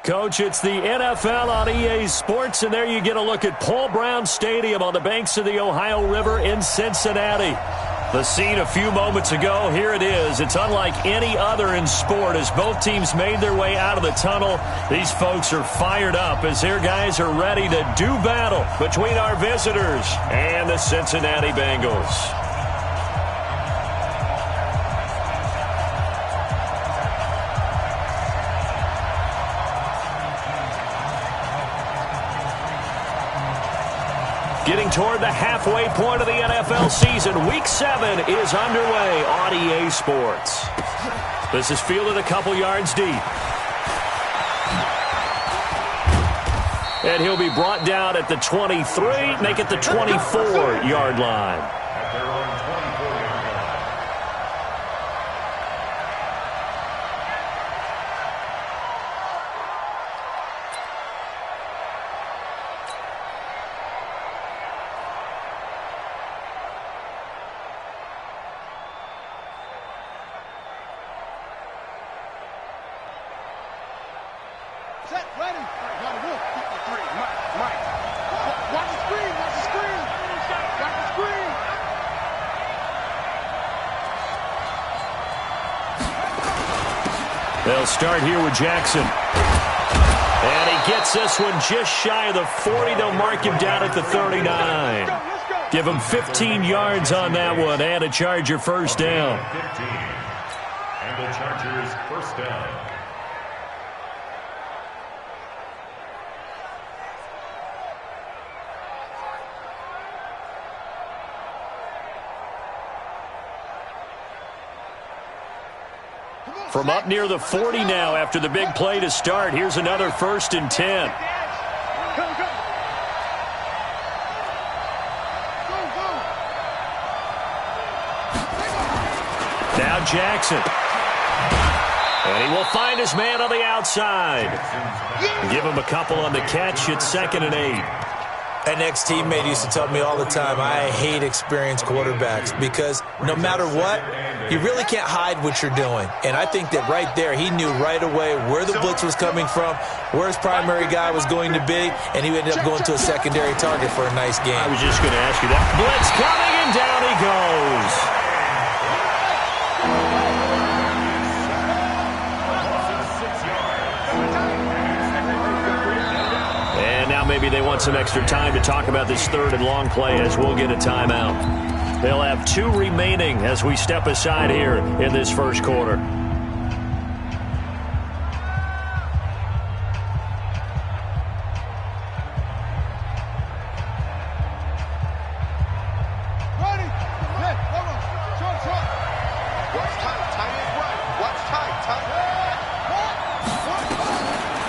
Coach, it's the NFL on EA Sports, and there you get a look at Paul Brown Stadium on the banks of the Ohio River in Cincinnati. The scene a few moments ago, here it is. It's unlike any other in sport as both teams made their way out of the tunnel. These folks are fired up as their guys are ready to do battle between our visitors and the Cincinnati Bengals. Getting toward the halfway point of the NFL season, Week 7 is underway on EA Sports. This is fielded a couple yards deep. And he'll be brought down at the 23, make it the 24-yard line. They'll start here with Jackson. And he gets this one just shy of the 40. They'll mark him down at the 39. Give him 15 yards on that one and a Charger first down. 15. And the Chargers first down. From up near the 40 now after the big play to start. Here's another 1st and 10. Now Jackson. And he will find his man on the outside. Give him a couple on the catch. It's 2nd and 8. An ex-teammate used to tell me all the time, I hate experienced quarterbacks because no matter what, you really can't hide what you're doing. And I think that right there, he knew right away where the blitz was coming from, where his primary guy was going to be, and he ended up going to a secondary target for a nice game. I was just going to ask you that. Blitz coming, and down he goes. Maybe they want some extra time to talk about this 3rd and long play as we'll get a timeout. They'll have 2 remaining as we step aside here in this first quarter.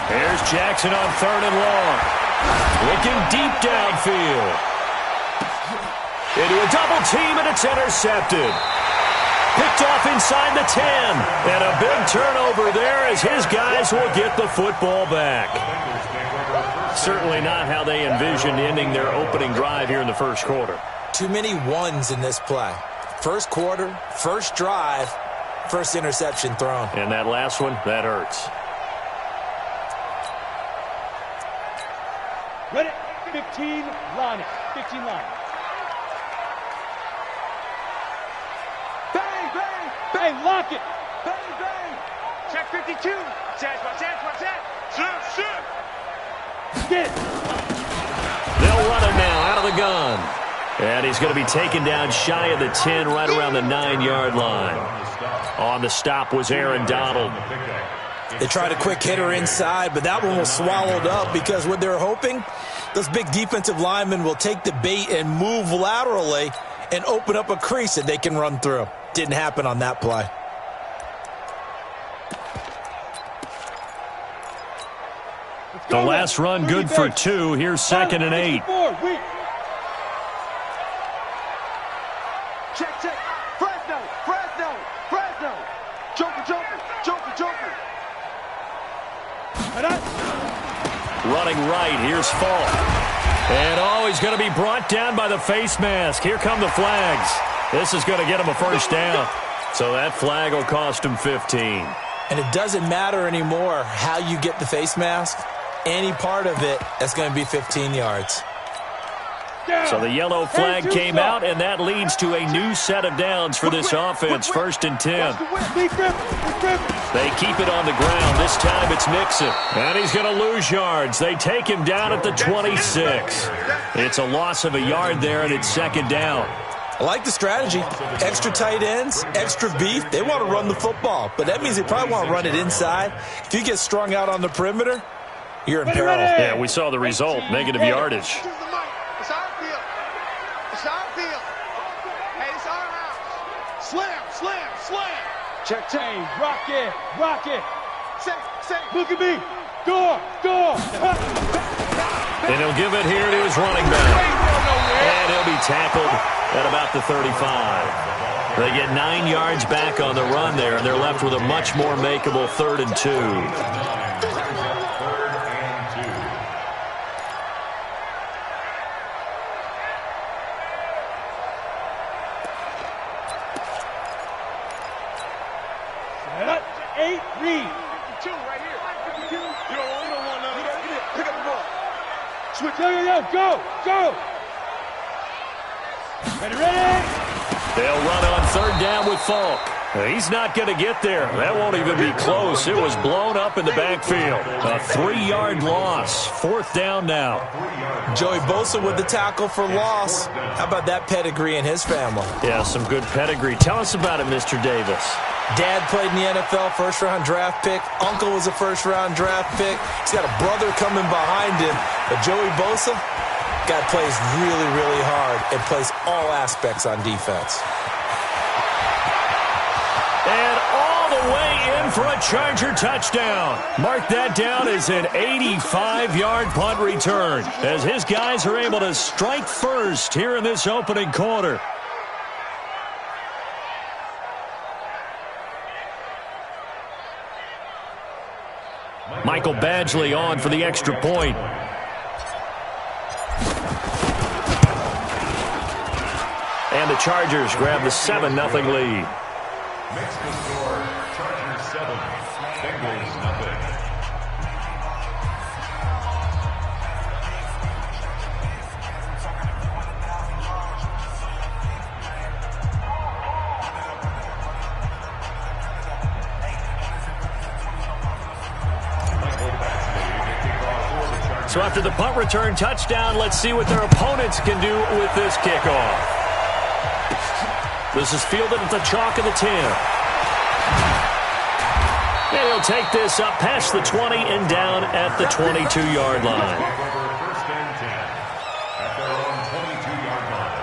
Here's Jackson on 3rd and long. Looking deep downfield. Into a double team, and it's intercepted. Picked off inside the 10. And a big turnover there as his guys will get the football back. Certainly not how they envisioned ending their opening drive here in the first quarter. Too many ones in this play. First quarter, first drive, first interception thrown. And that last one, that hurts. Ready, 15, line it, 15 line. Bang, bang, bang, lock it. Bang, bang. Check 52. Watch that. Shoot. Get it. They'll run it now out of the gun. And he's going to be taken down shy of the 10, right around the 9-yard line. On the stop was Aaron Donald. They tried a quick hitter inside, but that one was swallowed up because what they're hoping, those big defensive linemen will take the bait and move laterally and open up a crease that they can run through. Didn't happen on that play. The last run good for 2. Here's 2nd and 8. Check. Fresno. Joker. Running right, here's Falk. And he's going to be brought down by the face mask. Here come the flags. This is going to get him a first down. So that flag will cost him 15. And it doesn't matter anymore how you get the face mask. Any part of it, that's going to be 15 yards. So the yellow flag came out, and that leads to a new set of downs for this offense. 1st and 10. They keep it on the ground. This time it's Mixon. And he's going to lose yards. They take him down at the 26. It's a loss of a yard there, and it's 2nd down. I like the strategy. Extra tight ends, extra beef. They want to run the football, but that means they probably want to run it inside. If you get strung out on the perimeter, you're in peril. Yeah, we saw the result, negative yardage. It's our field. It's our field. Hey, it's our house. Slam, slam, slam. Check. Rock it. Say. Look at me. Door. And he'll give it here to his running back. And he'll be tackled at about the 35. They get 9 yards back on the run there, and they're left with a much more makeable 3rd and 2. Go! Ready! They'll run on 3rd down with Falk. He's not going to get there. That won't even be close. It was blown up in the backfield. A 3-yard loss. 4th down now. Joey Bosa with the tackle for loss. How about that pedigree in his family? Yeah, some good pedigree. Tell us about it, Mr. Davis. Dad played in the NFL, 1st-round draft pick. Uncle was a 1st-round draft pick. He's got a brother coming behind him. But Joey Bosa, guy plays really, really hard and plays all aspects on defense. And all the way in for a Charger touchdown. Mark that down as an 85-yard punt return, as his guys are able to strike first here in this opening quarter. Michael Badgley on for the extra point. And the Chargers grab the 7-0 lead. Makes the score Chargers 7, Bengals nothing. So after the punt return touchdown, let's see what their opponents can do with this kickoff. This is fielded at the chalk of the 10. And he'll take this up past the 20 and down at the 22-yard line. First and 10 at their own 22-yard line.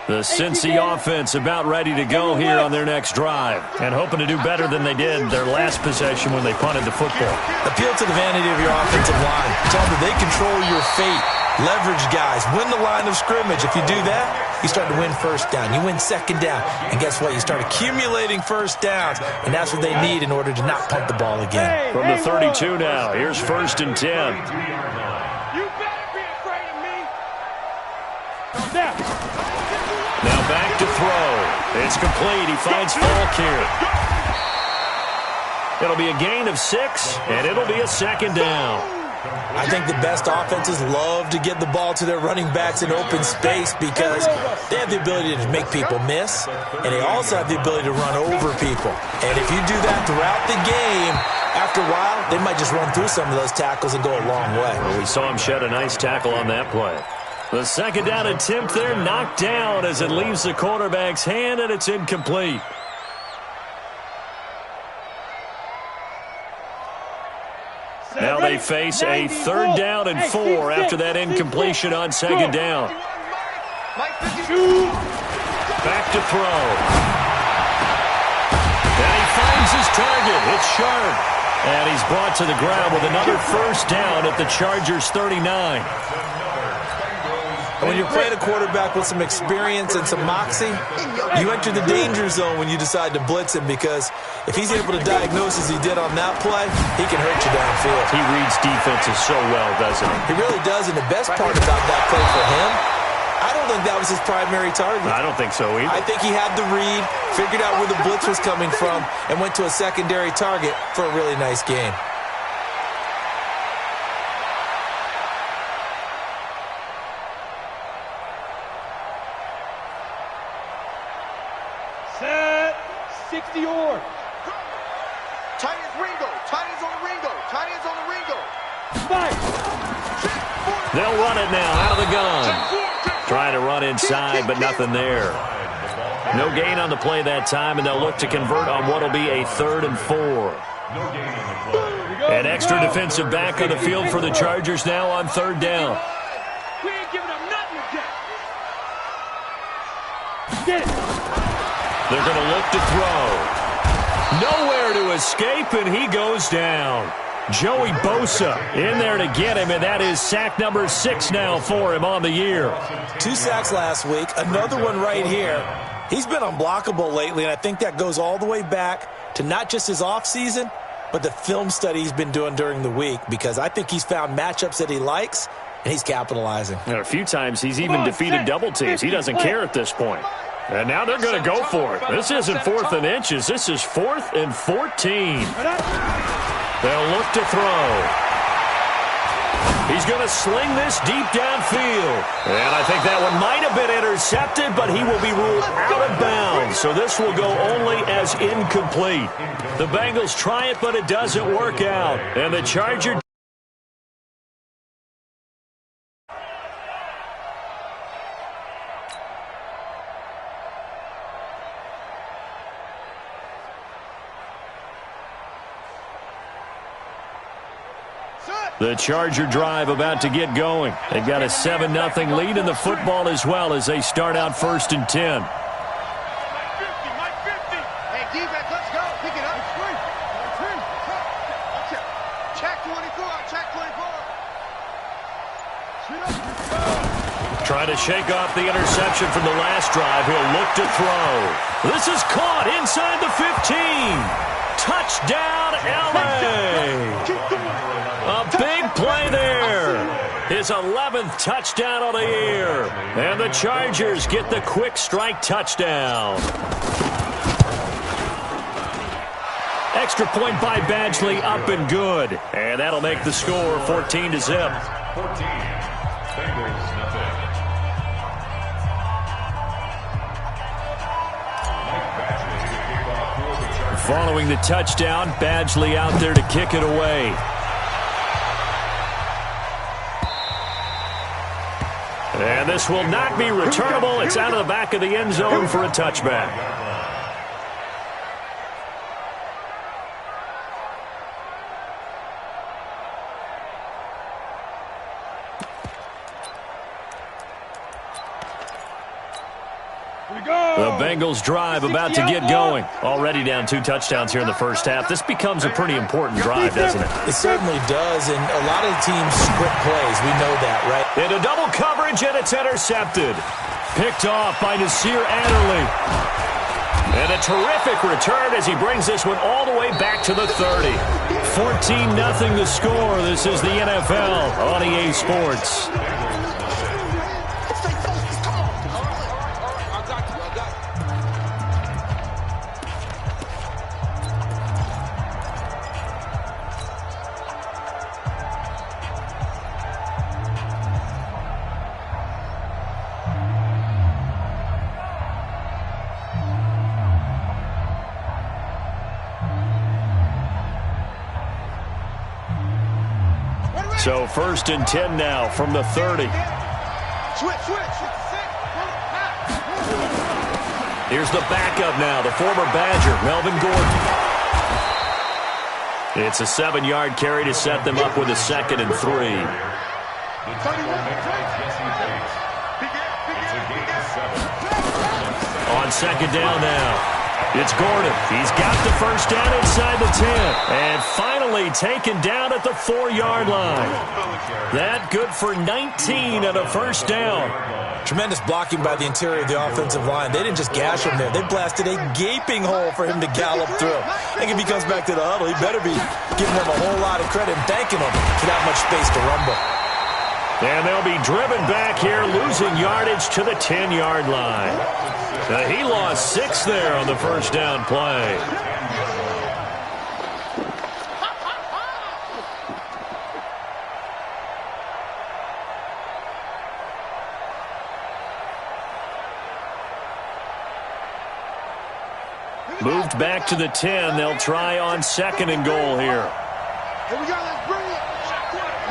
The Cincy offense about ready to go here on their next drive, and hoping to do better than they did their last possession when they punted the football. Appeal to the vanity of your offensive line. Tell them that they control your fate. Leverage guys. Win the line of scrimmage. If you do that, you start to win 1st down. You win 2nd down. And guess what? You start accumulating 1st downs, and that's what they need in order to not punt the ball again. From the 32 now, here's 1st and 10. You better be afraid of me. Now. Now back to throw. It's complete. He finds Falk here. It'll be a gain of 6, and it'll be a 2nd down. I think the best offenses love to get the ball to their running backs in open space because they have the ability to make people miss, and they also have the ability to run over people. And if you do that throughout the game, after a while, they might just run through some of those tackles and go a long way. Well, we saw him shed a nice tackle on that play. The 2nd down attempt there knocked down as it leaves the quarterback's hand, and it's incomplete. Now they face a 3rd down and 4 after that incompletion on 2nd down. Back to throw. And he finds his target. It's sharp. And he's brought to the ground with another 1st down at the Chargers' 39. And when you're playing a quarterback with some experience and some moxie, you enter the danger zone when you decide to blitz him, because if he's able to diagnose as he did on that play, he can hurt you downfield. He reads defenses so well, doesn't he? He really does, and the best part about that play for him, I don't think that was his primary target. I don't think so either. I think he had the read, figured out where the blitz was coming from, and went to a secondary target for a really nice game. Set. 60 yard. Tight ends Ringo. Tight ends on the Ringo. Tight ends on the Ringo. Spike. They'll run it now out of the gun. Trying to run inside, but nothing there. No gain on the play that time, and they'll look to convert on what will be a 3rd and 4. An extra defensive back on the field for the Chargers now on 3rd down. We ain't giving up nothing again. Get it. They're going to look to throw. Nowhere to escape, and he goes down. Joey Bosa in there to get him, and that is sack number 6 now for him on the year. 2 sacks last week, another one right here. He's been unblockable lately, and I think that goes all the way back to not just his offseason, but the film study he's been doing during the week, because I think he's found matchups that he likes, and he's capitalizing. And a few times he's even defeated double teams. He doesn't care at this point. And now they're going to go for it. This isn't 4th and inches. This is 4th and 14. They'll look to throw. He's going to sling this deep downfield. And I think that one might have been intercepted, but he will be ruled out of bounds. So this will go only as incomplete. The Bengals try it, but it doesn't work out. And the Charger... The Charger drive about to get going. They've got a 7-0 lead in the football as well as they start out 1st and 10. Hey, defense, let's go. Pick it up. Check 24. Check 24. Trying to shake off the interception from the last drive. He'll look to throw. This is caught inside the 15. Touchdown, L.A. A big play there. His 11th touchdown of the year. And the Chargers get the quick strike touchdown. Extra point by Badgley, up and good. And that'll make the score 14-0. 14. Bengals, nothing. Following the touchdown, Badgley out there to kick it away. And this will not be returnable. It's out of the back of the end zone for a touchback. The Bengals drive about to get going. Already down 2 touchdowns here in the first half. This becomes a pretty important drive, doesn't it? It certainly does, and a lot of teams script plays. We know that, right? Into double coverage, and it's intercepted. Picked off by Nasir Adderley. And a terrific return as he brings this one all the way back to the 30. 14-0 the score. This is the NFL on EA Sports. So 1st and 10 now from the 30. Switch. Here's the backup now, the former Badger, Melvin Gordon. It's a 7-yard carry to set them up with a 2nd and 3. On 2nd down now. It's Gordon. He's got the first down inside the 10. And finally finally taken down at the 4-yard line. That good for 19 and a first down. Tremendous blocking by the interior of the offensive line. They didn't just gash him there. They blasted a gaping hole for him to gallop through. I think if he comes back to the huddle, he better be giving them a whole lot of credit and thanking them for that much space to rumble. And they'll be driven back here, losing yardage to the 10-yard line. He lost 6 there on the first down play. Moved back to the 10. They'll try on 2nd and goal here. Here we go. Let's bring it.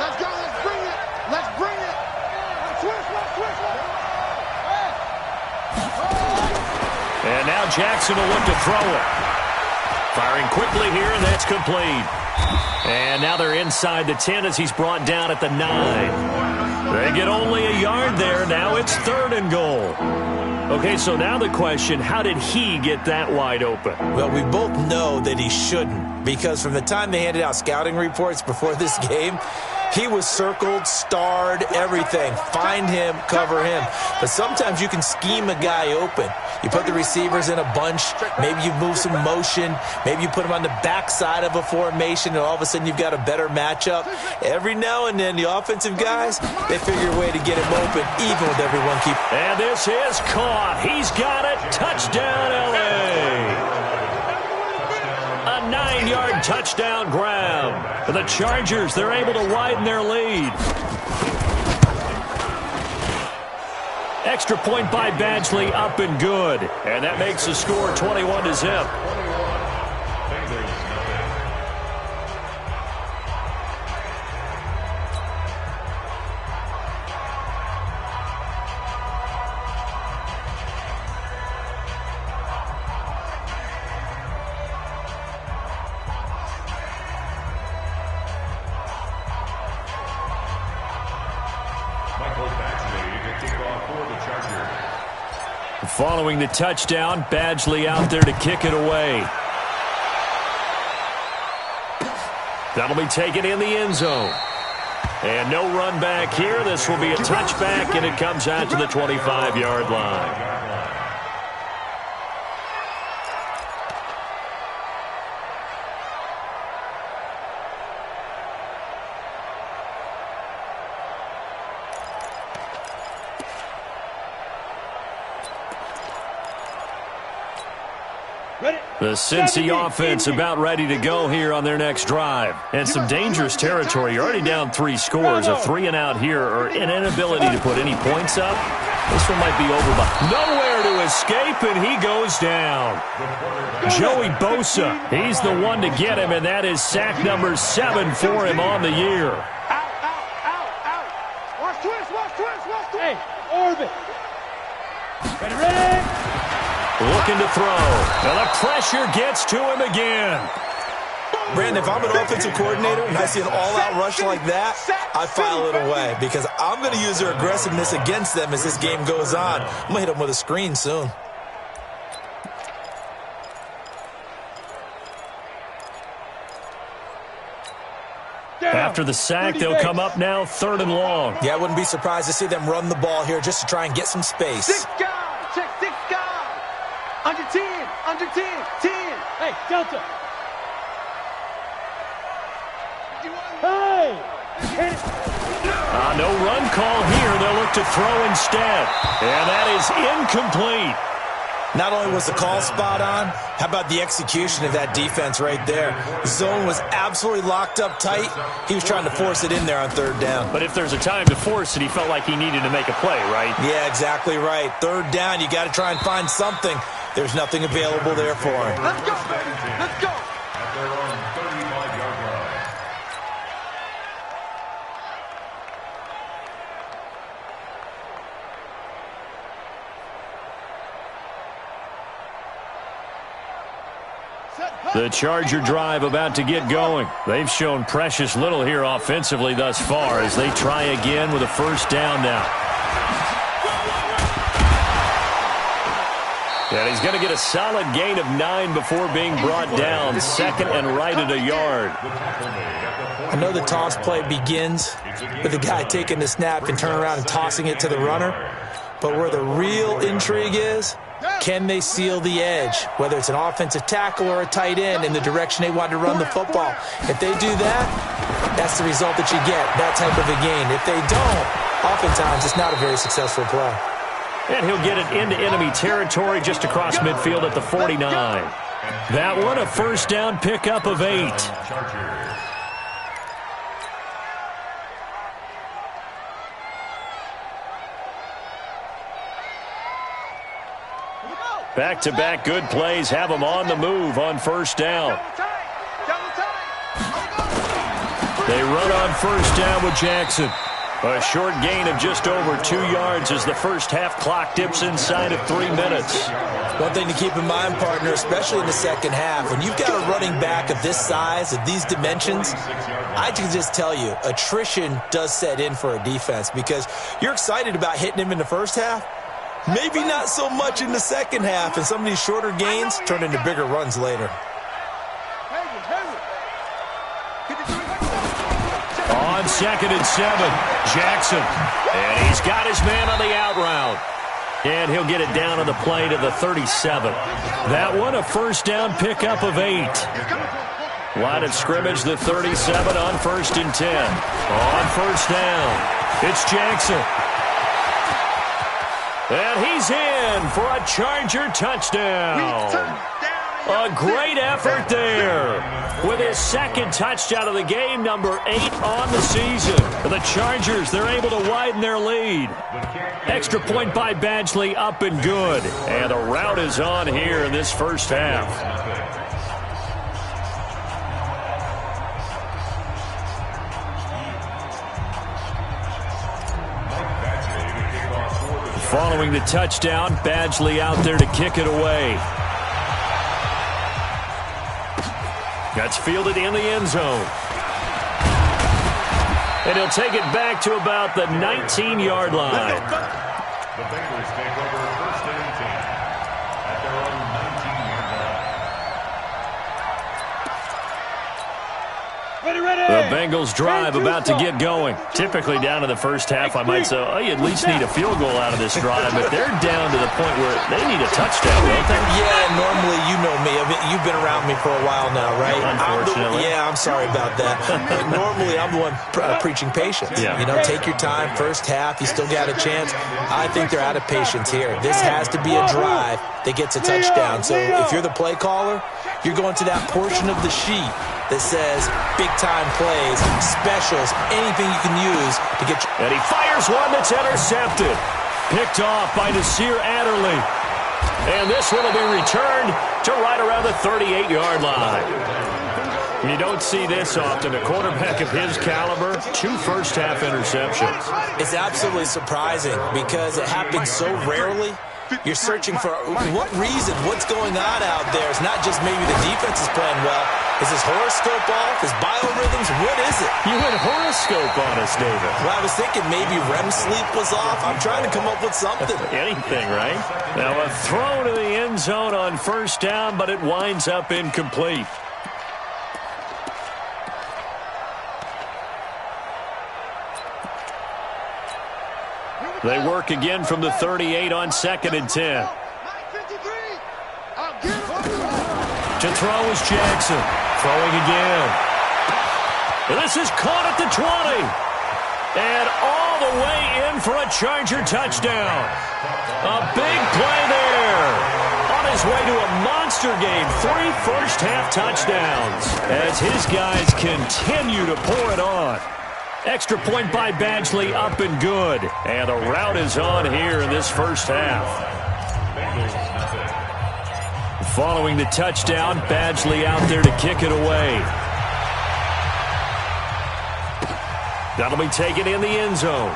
Let's go. Let's bring it. Let's bring it. Twist. And now Jackson will look to throw it. Firing quickly here, and that's complete. And now they're inside the 10 as he's brought down at the 9. They get only a yard there. Now it's 3rd and goal. Okay, so now the question, how did he get that wide open? Well, we both know that he shouldn't, because from the time they handed out scouting reports before this game, he was circled, starred, everything. Find him, cover him. But sometimes you can scheme a guy open. You put the receivers in a bunch. Maybe you move some motion. Maybe you put them on the backside of a formation, and all of a sudden you've got a better matchup. Every now and then, the offensive guys, they figure a way to get him open, even with everyone keep. And this is caught. He's got it. Touchdown, L.A. A 9-yard touchdown grab. For the Chargers, they're able to widen their lead. Extra point by Badgley, up and good. And that makes the score 21-0. Following the touchdown, Badgley out there to kick it away. That'll be taken in the end zone. And no run back here. This will be a touchback, and it comes out to the 25-yard line. The Cincy offense about ready to go here on their next drive. And some dangerous territory. You're already down 3 scores. A 3-and-out here, or an inability to put any points up. This one might be over, but nowhere to escape, and he goes down. Joey Bosa, he's the one to get him, and that is sack number 7 for him on the year. Out. Watch twist. Hey, orbit. Ready. Looking to throw. And the pressure gets to him again. Brandon, if I'm an offensive coordinator and I see an all-out rush like that, I file it away because I'm going to use their aggressiveness against them as this game goes on. I'm going to hit them with a screen soon. After the sack, they'll come up now 3rd and long. Yeah, I wouldn't be surprised to see them run the ball here just to try and get some space. 6 guys. Check 6 guys. Under 10. Hey, Delta. Hey. No run call here. They'll look to throw instead. And that is incomplete. Not only was the call spot on, how about the execution of that defense right there? The zone was absolutely locked up tight. He was trying to force it in there on 3rd down. But if there's a time to force it, he felt like he needed to make a play, right? Yeah, exactly right. 3rd down, you got to try and find something. There's nothing available there for him. Let's go, baby. Let's go. At their own 35-yard line. The Charger drive about to get going. They've shown precious little here offensively thus far as they try again with a 1st down now. And he's going to get a solid gain of 9 before being brought down, second and right at a yard. I know the toss play begins with the guy taking the snap and turning around and tossing it to the runner. But where the real intrigue is, can they seal the edge, whether it's an offensive tackle or a tight end, in the direction they want to run the football? If they do that, that's the result that you get, that type of a gain. If they don't, oftentimes it's not a very successful play. And he'll get it into enemy territory just across midfield at the 49. That one, a first down pickup of 8. Back-to-back good plays have them on the move on first down. They run on first down with Jackson. A short gain of just over 2 yards as the first half clock dips inside of 3 minutes. One thing to keep in mind, partner, especially in the second half, when you've got a running back of this size, of these dimensions, I can just tell you, attrition does set in for a defense because you're excited about hitting him in the first half. Maybe not so much in the second half, and some of these shorter gains turn into bigger runs later. On 2nd and 7, Jackson. And he's got his man on the out route. And he'll get it down on the play to the 37. That one, a first down pickup of 8. Line of scrimmage, the 37 on 1st and 10. On first down, it's Jackson. And he's in for a Charger touchdown. A great effort there. With his second touchdown of the game, number 8 on the season. The Chargers, they're able to widen their lead. Extra point by Badgley, up and good. And the route is on here in this first half. Following the touchdown, Badgley out there to kick it away. That's fielded in the end zone. And he'll take it back to about the 19-yard line. The Bengals take over 1st and 10 at their own 19-yard line. The Bengals drive about to get going. Typically down to the first half, I might say, oh, you at least need a field goal out of this drive, but they're down to the point where they need a touchdown, don't they? Yeah, normally, you know me. I mean, you've been around me for a while now, right? Unfortunately. I'm sorry about that. Normally, I'm the one preaching patience. Yeah. You know, take your time. First half, you still got a chance. I think they're out of patience here. This has to be a drive that gets a touchdown. So if you're the play caller, you're going to that portion of the sheet that says big-time plays, specials, anything you can use to get you. And he fires one that's intercepted. Picked off by Nasir Adderley. And this one will be returned to right around the 38-yard line. You don't see this often. A quarterback of his caliber, 2 first-half interceptions. It's absolutely surprising because it happens so rarely. You're searching for what reason, what's going on out there. It's not just maybe the defense is playing well. Is his horoscope off? His biorhythms? What is it? You went horoscope on us, David. Well, I was thinking maybe REM sleep was off. I'm trying to come up with something. Anything, right? Now a throw to the end zone on first down, but it winds up incomplete. They work again from the 38 on 2nd and 10. To throw is Jackson. Throwing again. And this is caught at the 20. And all the way in for a Charger touchdown. A big play there. On his way to a monster game. 3 first-half touchdowns. As his guys continue to pour it on. Extra point by Badgley, up and good. And the route is on here in this first half. Following the touchdown, Badgley out there to kick it away. That'll be taken in the end zone.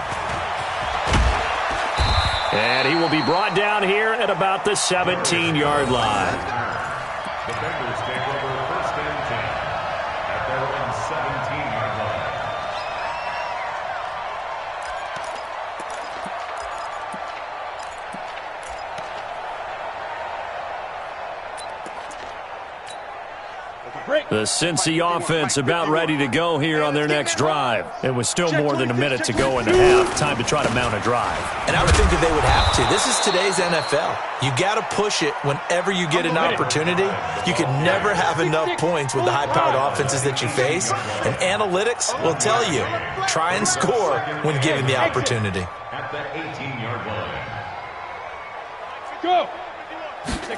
And he will be brought down here at about the 17-yard line. The Bengals take over 1st and 10 at their own 17-yard line. The Cincy offense about ready to go here on their next drive. It was still more than a minute to go in the half. Time to try to mount a drive. And I would think that they would have to. This is today's NFL. You got to push it whenever you get an opportunity. You can never have enough points with the high-powered offenses that you face. And analytics will tell you, try and score when given the opportunity. At the 18-yard line. Go.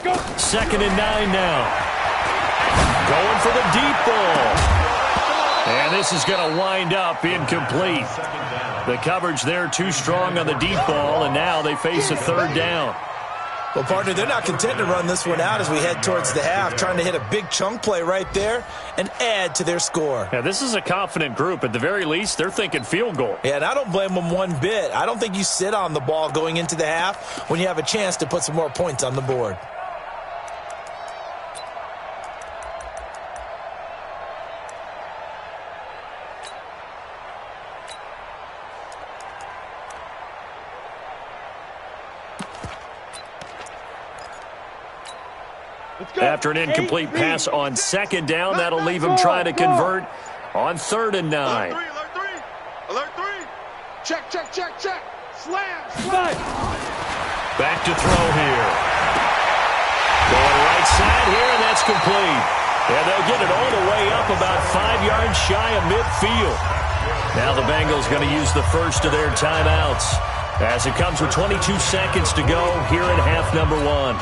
Go. 2nd and 9 now. Going for the deep ball. And this is going to wind up incomplete. The coverage there too strong on the deep ball, and now they face a 3rd down. Well, partner, they're not content to run this one out as we head towards the half, trying to hit a big chunk play right there and add to their score. Yeah, this is a confident group. At the very least, they're thinking field goal. Yeah, and I don't blame them one bit. I don't think you sit on the ball going into the half when you have a chance to put some more points on the board. After an incomplete pass on 2nd down, that'll leave him trying to convert on 3rd and 9. Alert 3. Check. Slam. Back to throw here. Going right side here, and that's complete. And they'll get it all the way up about 5 yards shy of midfield. Now the Bengals going to use the first of their timeouts as it comes with 22 seconds to go here in half number 1.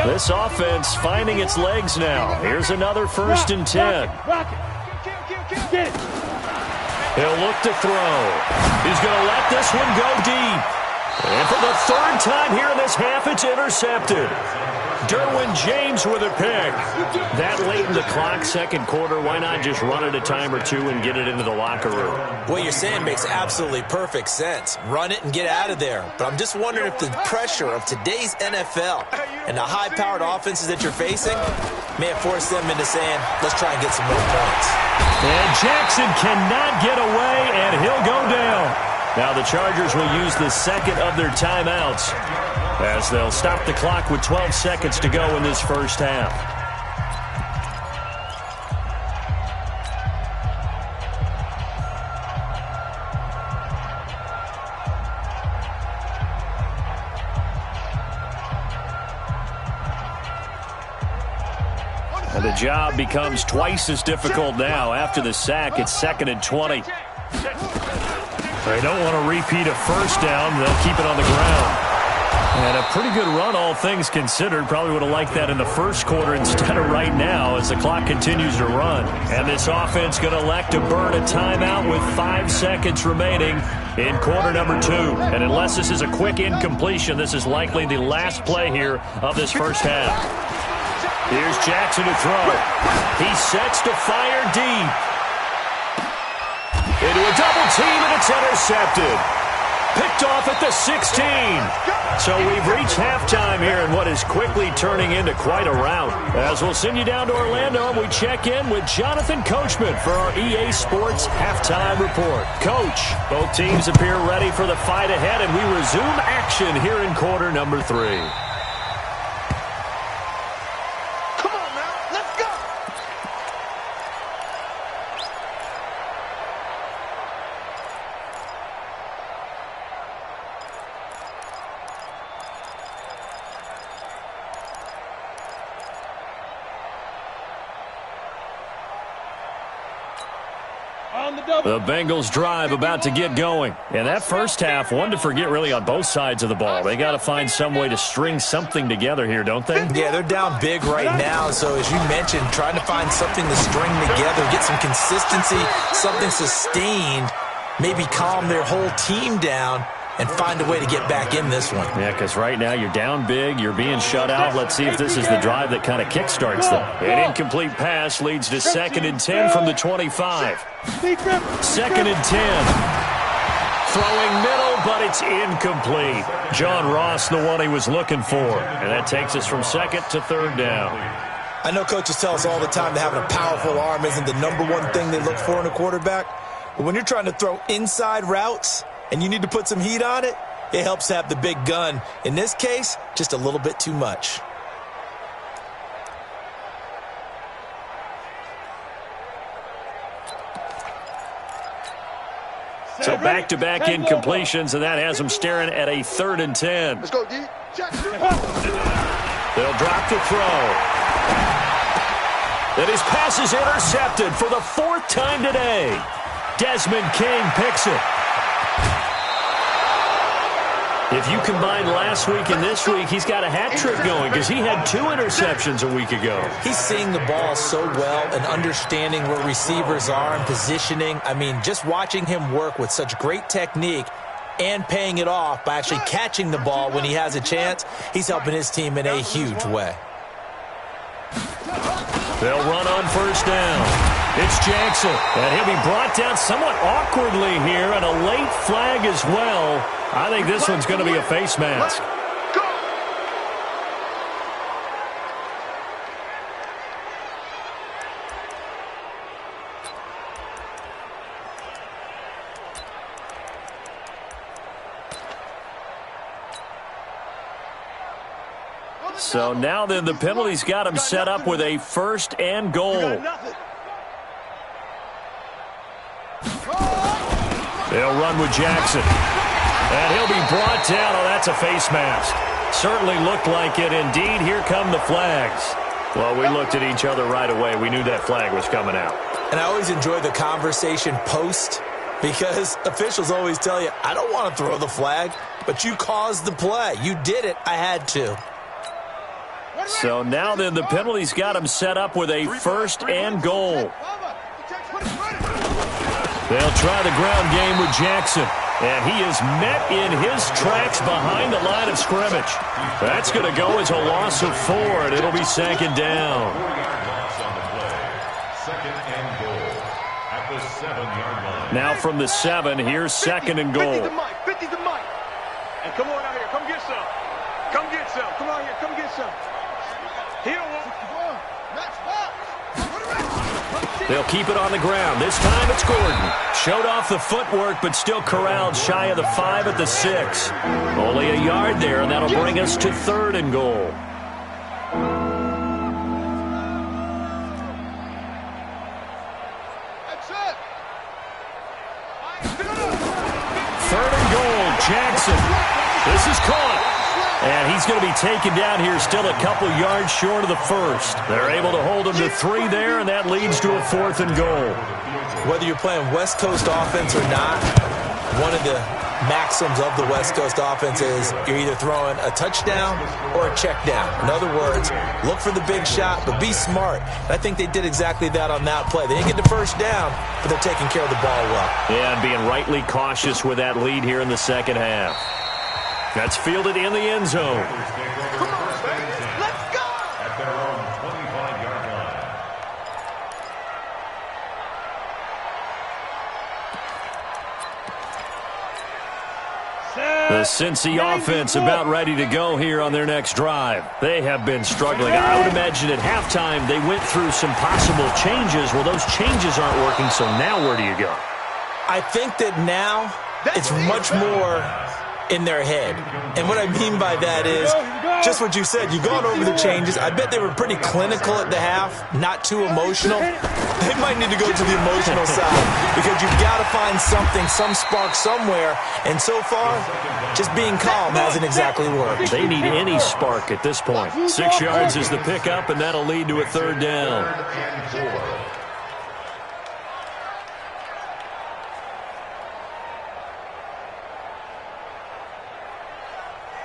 This offense finding its legs now. Here's another 1st and 10. He'll look to throw. He's going to let this one go deep. And for the 3rd time here in this half, it's intercepted. Derwin James with a pick. That late in the clock, 2nd quarter, why not just run it a time or two and get it into the locker room? What you're saying makes absolutely perfect sense. Run it and get out of there. But I'm just wondering if the pressure of today's NFL and the high-powered offenses that you're facing may have forced them into saying, let's try and get some more points. And Jackson cannot get away, and he'll go down. Now the Chargers will use the 2nd of their timeouts as they'll stop the clock with 12 seconds to go in this first half. And the job becomes twice as difficult now. After the sack, it's 2nd and 20. They don't want to repeat a 1st down. They'll keep it on the ground. And a pretty good run, all things considered. Probably would have liked that in the 1st quarter instead of right now as the clock continues to run. And this offense going to elect to burn a timeout with 5 seconds remaining in quarter number 2. And unless this is a quick incompletion, this is likely the last play here of this first half. Here's Jackson to throw. He sets to fire deep. Into a double team, and it's intercepted. Picked off at the 16. So we've reached halftime here in what is quickly turning into quite a rout. As we'll send you down to Orlando, and we check in with Jonathan Coachman for our EA Sports Halftime Report. Coach, both teams appear ready for the fight ahead, and we resume action here in quarter number 3. The Bengals drive about to get going. And that first half, one to forget really on both sides of the ball. They got to find some way to string something together here, don't they? Yeah, they're down big right now. So as you mentioned, trying to find something to string together, get some consistency, something sustained, maybe calm their whole team down and find a way to get back in this one. Yeah, because right now you're down big, you're being shut out. Let's see if this is the drive that kind of kickstarts them. An incomplete pass leads to 2nd and 10 from the 25. 2nd and 10. Throwing middle, but it's incomplete. John Ross, the one he was looking for. And that takes us from 2nd to 3rd down. I know coaches tell us all the time that having a powerful arm isn't the #1 thing they look for in a quarterback. But when you're trying to throw inside routes and you need to put some heat on it, It helps have the big gun. In this case, just a little bit too much. So back-to-back incompletions, and that has them staring at a 3rd and 10. Let's go, D. They'll drop to throw. And his pass is intercepted for the 4th time today. Desmond King picks it. If you combine last week and this week, he's got a hat trick going because he had 2 interceptions a week ago. He's seeing the ball so well and understanding where receivers are and positioning. I mean, just watching him work with such great technique and paying it off by actually catching the ball when he has a chance, he's helping his team in a huge way. They'll run on 1st down. It's Jackson, and he'll be brought down somewhat awkwardly here, and a late flag as well. I think this one's going to be a face mask. So now then the penalty's got him set up with a 1st and goal. They'll run with Jackson. And he'll be brought down. Oh, that's a face mask. Certainly looked like it. Indeed, here come the flags. Well, we looked at each other right away. We knew that flag was coming out. And I always enjoy the conversation post because officials always tell you, I don't want to throw the flag, but you caused the play. You did it. I had to. So now then the penalty's got him set up with a 1st and goal. They'll try the ground game with Jackson. And he is met in his tracks behind the line of scrimmage. That's going to go as a loss of 4, and it'll be 2nd down. 4-yard loss on the play. 2nd and goal at the 7-yard line. Now from the 7, here's 2nd and goal. 50 to Mike. 50 to Mike. And come on out here. Come get some. Come get some. Come on here. Come get some. Here, They'll keep it on the ground. This time it's Gordon. Showed off the footwork, but still corralled shy of the 5 at the 6. Only a yard there, and that'll bring us to 3rd and goal. That's it. 3rd and goal, Jackson. This is caught. And he's going to be taken down here still a couple yards short of the 1st. They're able to hold him to 3 there, and that leads to a 4th and goal. Whether you're playing West Coast offense or not, one of the maxims of the West Coast offense is you're either throwing a touchdown or a check down. In other words, look for the big shot, but be smart. And I think they did exactly that on that play. They didn't get the 1st down, but they're taking care of the ball well. Yeah, and being rightly cautious with that lead here in the 2nd half. That's fielded in the end zone. Come on, baby. Let's go. At their own 25-yard line. The Cincy offense about ready to go here on their next drive. They have been struggling. I would imagine at halftime they went through some possible changes. Well, those changes aren't working, so now where do you go? I think that now it's much more in their head. And what I mean by that is just what you said. You've gone over the changes. I bet they were pretty clinical at the half, not too emotional. They might need to go to the emotional side because you've got to find something, some spark somewhere. And so far, just being calm hasn't exactly worked. They need any spark at this point. 6 yards is the pickup, and that'll lead to a 3rd down. 3rd and 4.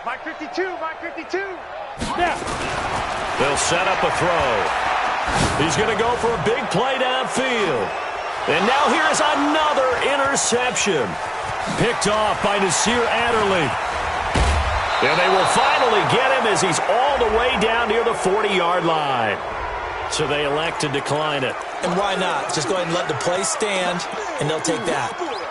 Mike 52, Mike 52. Yeah. They'll set up a throw. He's going to go for a big play downfield. And now here is another interception. Picked off by Nasir Adderley. And they will finally get him as he's all the way down near the 40-yard line. So they elect to decline it. And why not? Just go ahead and let the play stand, and they'll take that.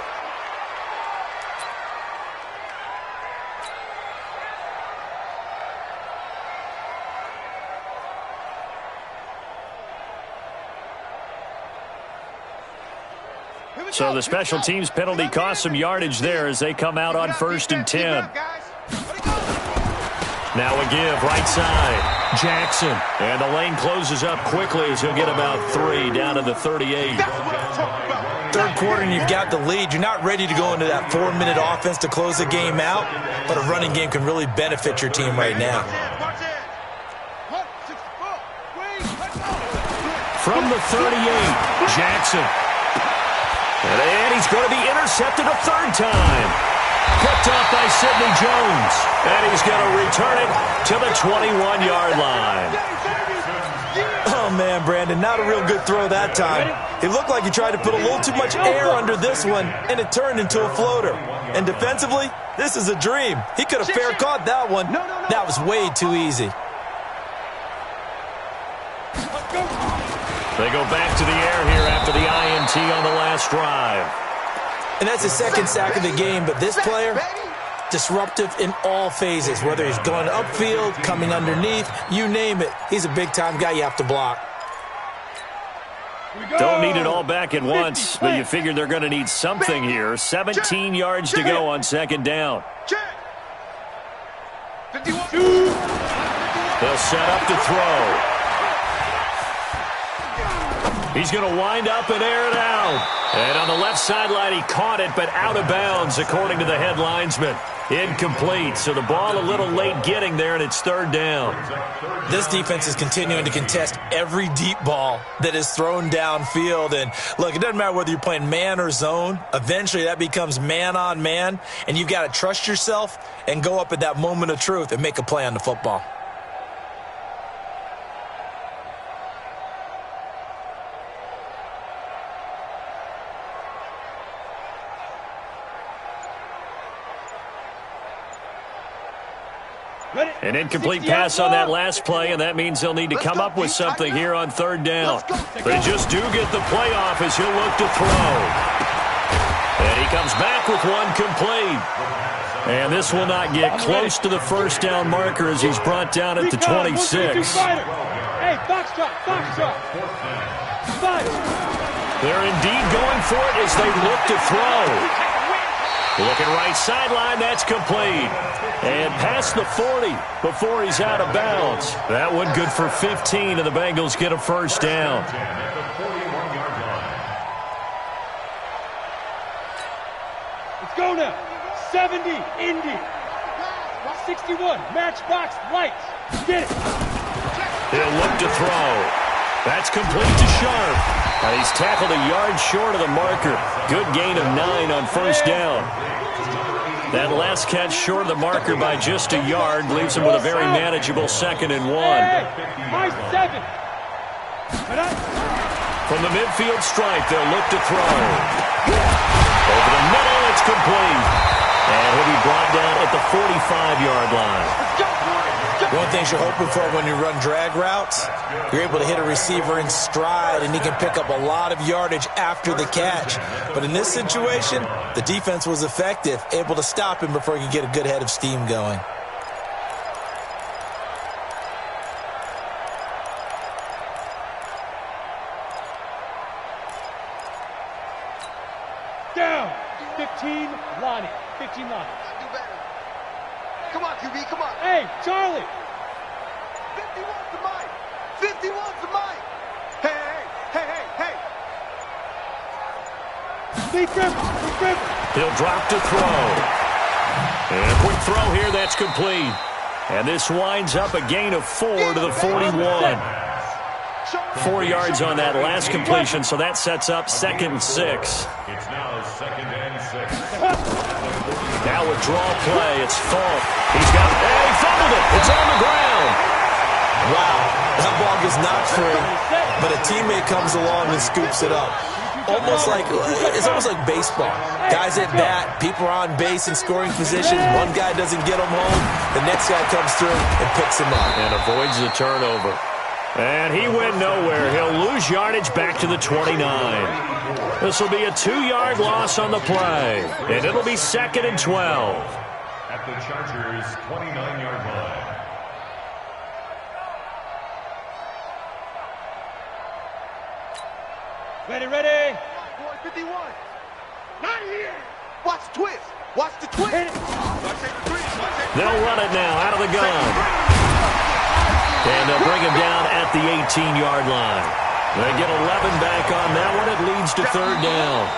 So the special teams penalty cost some yardage there as they come out on 1st and 10. Now a give, right side. Jackson. And the lane closes up quickly as he'll get about 3 down to the 38. Third quarter and you've got the lead. You're not ready to go into that 4-minute offense to close the game out, but a running game can really benefit your team right now. From the 38, Jackson. And he's going to be intercepted a 3rd time. Picked off by Sidney Jones. And he's going to return it to the 21-yard line. Oh, man, Brandon, not a real good throw that time. It looked like he tried to put a little too much air under this one, and it turned into a floater. And defensively, this is a dream. He could have fair caught that one. That was way too easy. They go back to the air here after the INT on the last drive. And that's his 2nd sack of the game, but this player, disruptive in all phases, whether he's going upfield, coming underneath, you name it. He's a big-time guy you have to block. Don't need it all back at once, but you figure they're going to need something here. 17 yards to go on 2nd down. They'll set up to throw. He's going to wind up and air it out. And on the left sideline, he caught it, but out of bounds, according to the head linesman. Incomplete, so the ball a little late getting there, and it's 3rd down. This defense is continuing to contest every deep ball that is thrown downfield. And, look, it doesn't matter whether you're playing man or zone. Eventually, that becomes man-on-man, and you've got to trust yourself and go up at that moment of truth and make a play on the football. An incomplete pass on that last play, and that means they'll need to come up with something here on 3rd down. They just do get the playoff as he'll look to throw. And he comes back with one complete. And this will not get close to the 1st down marker as he's brought down at the 26. Hey, box drop. They're indeed going for it as they look to throw. Looking right sideline, that's complete. And past the 40 before he's out of bounds. That one good for 15, and the Bengals get a 1st down. Let's go now. 70, Indy. 61, matchbox, lights. Get it. He'll look to throw. That's complete to Sharp. And he's tackled a yard short of the marker. Good gain of 9 on 1st down. That last catch short of the marker by just a yard leaves him with a very manageable 2nd and 1. High 7. From the midfield stripe, they'll look to throw. Over the middle, it's complete. And he'll be brought down at the 45-yard line. One thing you're hoping for when you run drag routes, you're able to hit a receiver in stride, and he can pick up a lot of yardage after the catch. But in this situation, the defense was effective, able to stop him before he could get a good head of steam going. Down. 15, Lonnie. 15 Lonnie. Do better. Come on, QB, come on. Hey, Charlie. 51's the mic. 51's the mic. Hey. Lead River. He'll drop to throw. And a quick throw here, that's complete. And this winds up a gain of 4 to the 41. 4 yards on that last completion, so that sets up 2nd and 6. It's now 2nd and 6. Now a draw play, it's Falk. He fumbled it. It's on the ground. Wow, that ball gets knocked free, but a teammate comes along and scoops it up. It's almost like baseball. Guys at bat, people are on base in scoring position. One guy doesn't get him home. The next guy comes through and picks him up. And avoids the turnover. And he went nowhere. He'll lose yardage back to the 29. This will be a 2-yard loss on the play. And it'll be 2nd and 12. At the Chargers' 29-yard line. Ready. 51. Watch the twist. Watch the twist. They'll run it now out of the gun. And they'll bring him down at the 18-yard line. They get 11 back on that one. It leads to third down.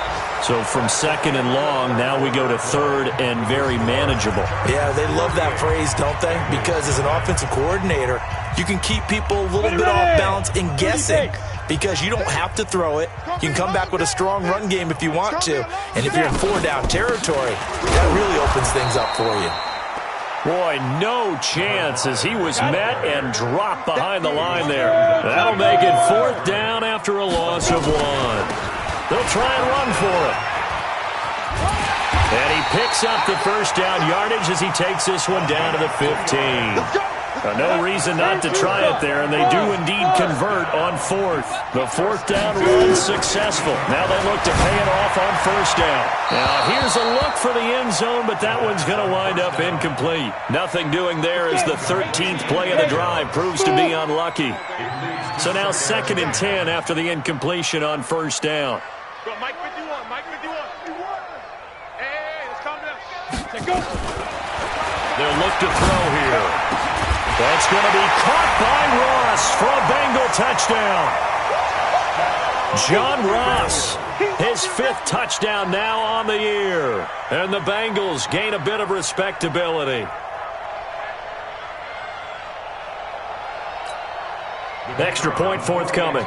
So from second and long, now we go to third and very manageable. Yeah, they love that phrase, don't they? Because as an offensive coordinator, you can keep people a little bit off balance and guessing because you don't have to throw it. You can come back with a strong run game if you want to. And if you're in four-down territory, that really opens things up for you. Boy, no chance as he was met and dropped behind the line there. That'll make it fourth down after a loss of one. They'll try and run for it. And he picks up the first down yardage as he takes this one down to the 15. No reason not to try it there, and they do indeed convert on fourth. The fourth down run successful. Now they look to pay it off on first down. Now here's a look for the end zone, but that one's going to wind up incomplete. Nothing doing there as the 13th play of the drive proves to be unlucky. So now second and 10 after the incompletion on first down. Go, Mike 51, Mike 51. Hey, let's calm down. Go. They'll look to throw here. That's going to be caught by Ross for a Bengal touchdown. John Ross, his fifth touchdown now on the year. And the Bengals gain a bit of respectability. Extra point forthcoming.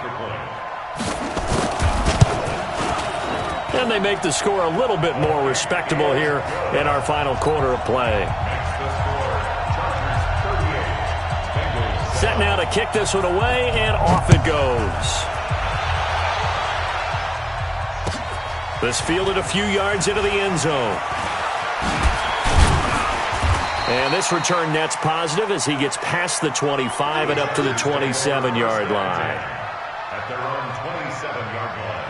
And they make the score a little bit more respectable here in our final quarter of play. Set now to kick this one away, and off it goes. This fielded a few yards into the end zone. And this return net's positive as he gets past the 25 and up to the 27-yard line. At their own 27-yard line.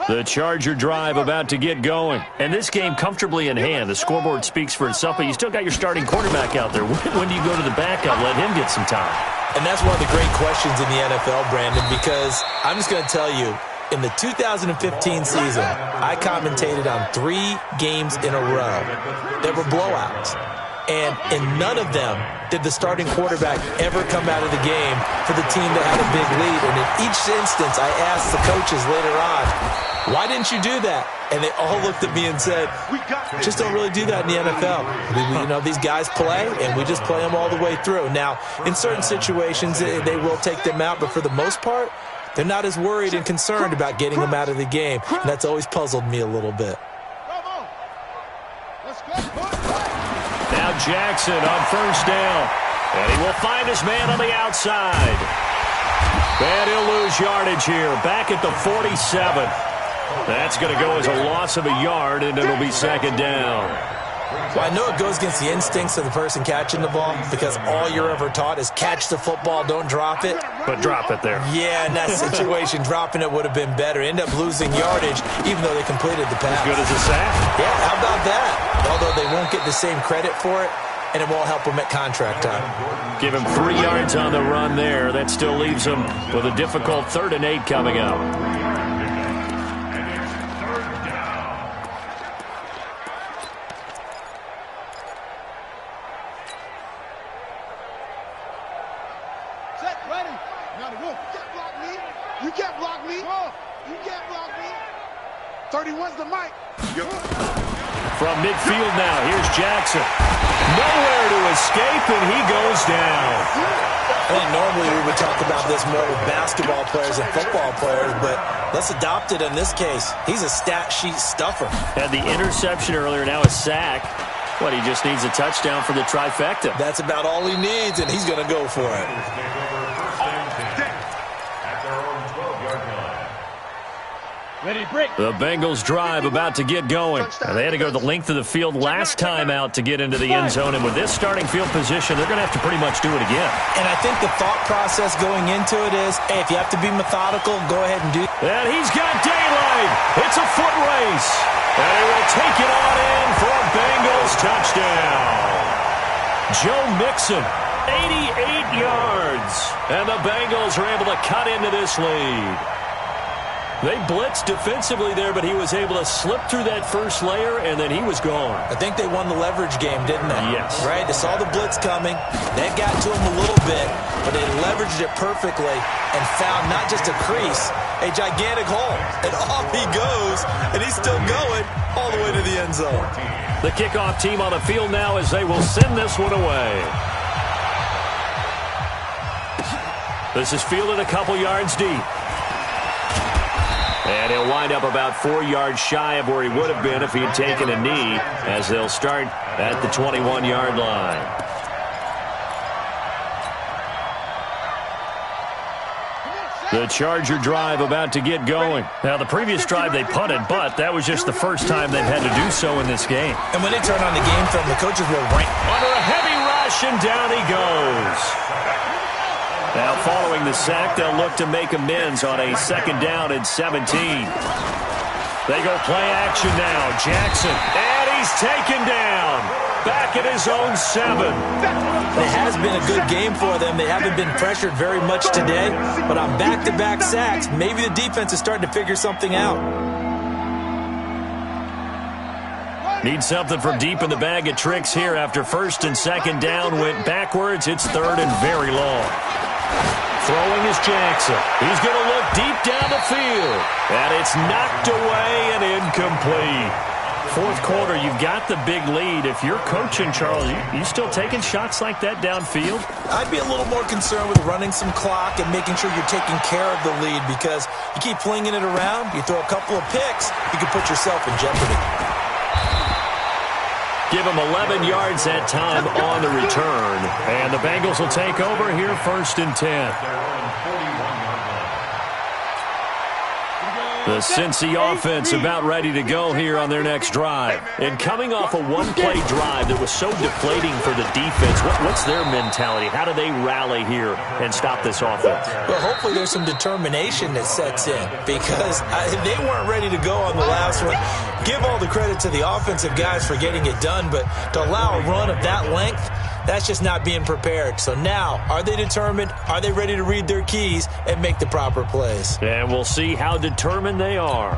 The Charger drive about to get going. And this game comfortably in hand. The scoreboard speaks for itself, but you still got your starting quarterback out there. When do you go to the backup? Let him get some time. And that's one of the great questions in the NFL, Brandon, because I'm just going to tell you, in the 2015 season, I commentated on 3 games in a row. There were blowouts. And in none of them did the starting quarterback ever come out of the game for the team that had a big lead. And in each instance, I asked the coaches later on, why didn't you do that? And they all looked at me and said, just don't really do that in the NFL. You know, these guys play, and we just play them all the way through. Now, in certain situations, they will take them out, but for the most part, they're not as worried and concerned about getting them out of the game. And that's always puzzled me a little bit. Now Jackson on first down. And he will find his man on the outside. And he'll lose yardage here. Back at the 47. That's going to go as a loss of a yard, and it'll be second down. Well, I know it goes against the instincts of the person catching the ball because all you're ever taught is catch the football, don't drop it. But drop it there. Yeah, in that situation, dropping it would have been better. End up losing yardage even though they completed the pass. As good as a sack. Yeah, how about that? Although they won't get the same credit for it, and it won't help them at contract time. Give him 3 yards on the run there. That still leaves him with a difficult 3rd and 8 coming up. From midfield now, here's Jackson. Nowhere to escape, and he goes down. I think normally we would talk about this more with basketball players and football players, but let's adopt it in this case. He's a stat sheet stuffer. Had the interception earlier, now a sack. What, he just needs a touchdown for the trifecta. That's about all he needs, and he's going to go for it. The Bengals drive about to get going. And they had to go the length of the field last time out to get into the end zone. And with this starting field position, they're going to have to pretty much do it again. And I think the thought process going into it is, hey, if you have to be methodical, go ahead and do it. And he's got daylight. It's a foot race. And he will take it on in for a Bengals touchdown. Joe Mixon, 88 yards. And the Bengals are able to cut into this lead. They blitzed defensively there, but he was able to slip through that first layer, and then he was gone. I think they won the leverage game, didn't they? Yes. Right? They saw the blitz coming. That got to him a little bit, but they leveraged it perfectly and found not just a crease, a gigantic hole. And off he goes, and he's still going all the way to the end zone. The kickoff team on the field now as they will send this one away. This is fielded a couple yards deep. And he'll wind up about 4 yards shy of where he would have been if he had taken a knee, as they'll start at the 21-yard line. The Charger drive about to get going. Now, the previous drive they punted, but that was just the first time they've had to do so in this game. And when they turn on the game film, the coaches will rank. Under a heavy rush, and down he goes. Now, following the sack, they'll look to make amends on a 2nd down and 17. They go play action now. Jackson, and he's taken down. Back at his own 7. It has been a good game for them. They haven't been pressured very much today, but on back-to-back sacks, maybe the defense is starting to figure something out. Need something from deep in the bag of tricks here after 1st and 2nd down went backwards. It's 3rd and very long. Throwing is Jackson. He's going to look deep down the field. And it's knocked away and incomplete. 4th quarter, you've got the big lead. If you're coaching, Charles, you still taking shots like that downfield? I'd be a little more concerned with running some clock and making sure you're taking care of the lead, because you keep flinging it around, you throw a couple of picks, you can put yourself in jeopardy. Give him 11 yards that time on the return. And the Bengals will take over here 1st and 10. The Cincy offense about ready to go here on their next drive. And coming off a one-play drive that was so deflating for the defense, what's their mentality? How do they rally here and stop this offense? Well, hopefully there's some determination that sets in, because they weren't ready to go on the last one. Give all the credit to the offensive guys for getting it done, but to allow a run of that length, that's just not being prepared. So now, are they determined? Are they ready to read their keys and make the proper plays? And we'll see how determined they are.